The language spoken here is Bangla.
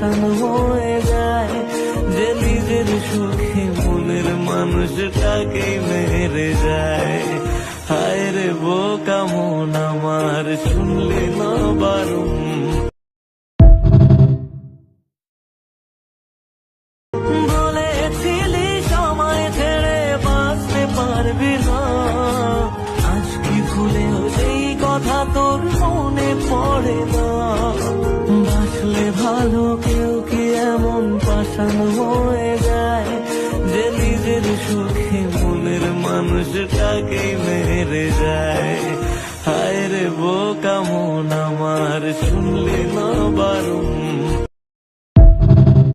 পাষাণ হয়ে যায়, যে নিজের সুখে মনের মানুষটাকেই মেরে যায়। হায় রে বোকা মন আমার, শুনলি না বারণ, বলেছিলি সময় ছেড়ে বাঁচতে পারবি না, আজ কি ভুলেও সেই কথা তোর মনে পড়ে না? বাঁচলে ভালো কেউ কি এমন পাষাণ হয়ে যায়, যে নিজের সুখে মনের মানুষটাকেই মেরে যায়। হায় রে বোকা মন আমার, শুনলি না বারণ।